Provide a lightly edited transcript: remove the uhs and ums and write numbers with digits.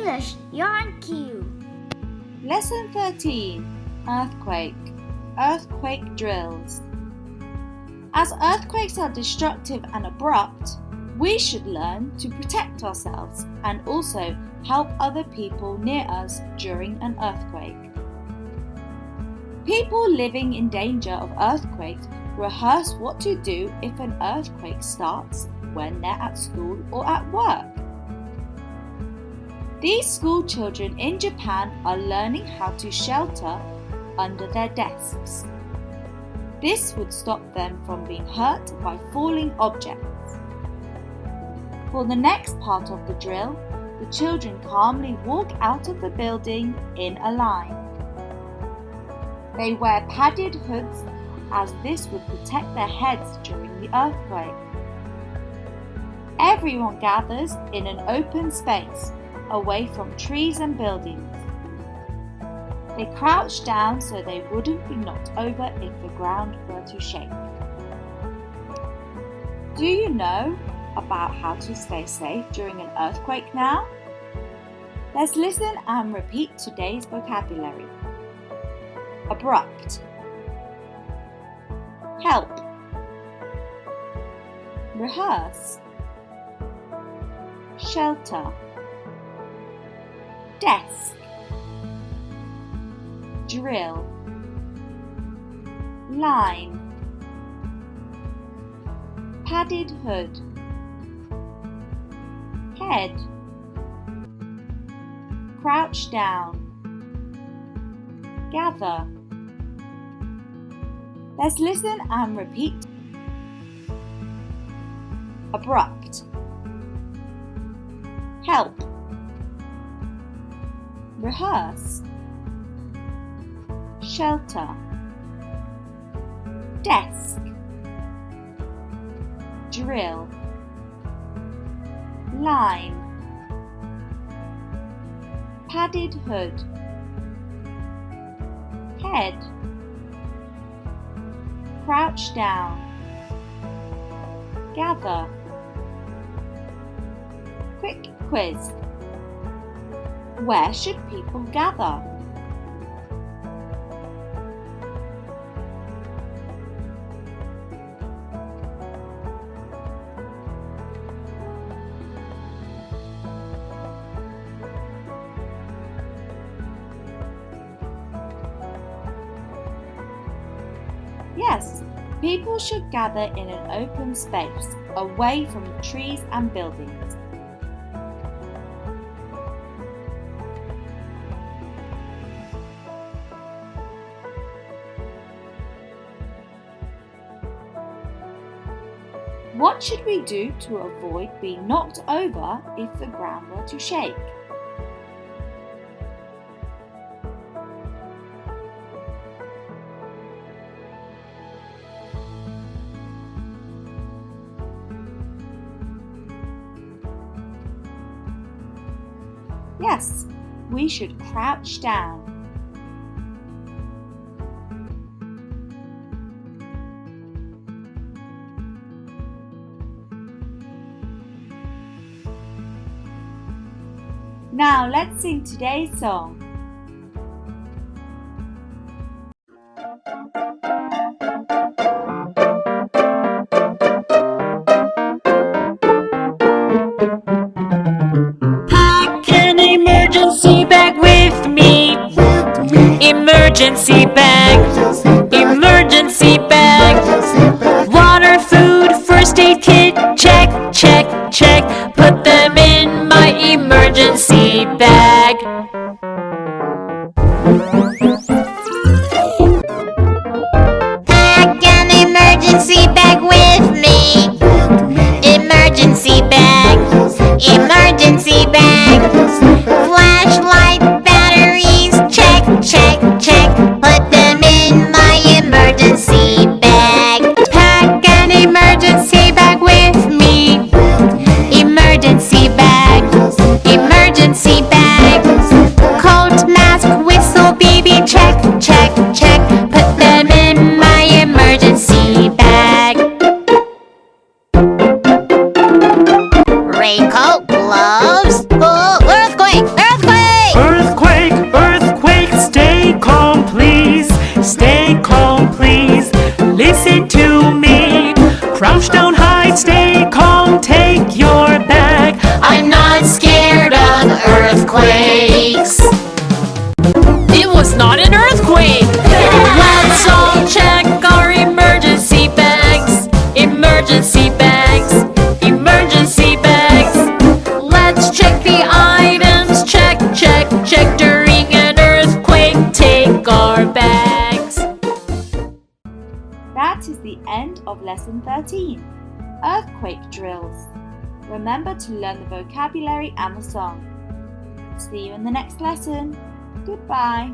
English Yarn Cue. Lesson 13. Earthquake. Earthquake drills. As earthquakes are destructive and abrupt, we should learn to protect ourselves and also help other people near us during an earthquake. People living in danger of earthquakes rehearse what to do if an earthquake starts when they're at school or at work. These school children in Japan are learning how to shelter under their desks. This would stop them from being hurt by falling objects. For the next part of the drill, the children calmly walk out of the building in a line. They wear padded hoods as this would protect their heads during the earthquake. Everyone gathers in an open space, away from trees and buildings. They crouch down so they wouldn't be knocked over if the ground were to shake. Do you know about how to stay safe during an earthquake now? Let's listen and repeat today's vocabulary. Abrupt. Help. Rehearse. Shelter. Desk. Drill. Line. Padded hood. Head. Crouch down. Gather. Let's listen and repeat. Abrupt. Help. Rehearse. Shelter. Desk. Drill. Line. Padded hood. Head. Crouch down. Gather. Quick quiz. Where should people gather? Yes, people should gather in an open space, away from the trees and buildings. What should we do to avoid being knocked over if the ground were to shake? Yes, we should crouch down. Now let's sing today's song. Pack an emergency bag with me. Emergency bag. Emergency bag. Water, food, first aid kit. Check, check, check. Put them in my emergency bag. Pack an emergency bag with me. Emergency bag. Emergency bag. Flashlight, batteries, check, check, check. Put them in it to me. Crouch down, hide, stay calm, take your bag. I'm not scared of earthquakes. It was not an earthquake. Let's all check our emergency bags. Emergency bags. Emergency bags. Let's check the items. Check, check, check. During an earthquake, take our bags. That is the end of lesson 13, Earthquake Drills. Remember to learn the vocabulary and the song. See you in the next lesson. Goodbye.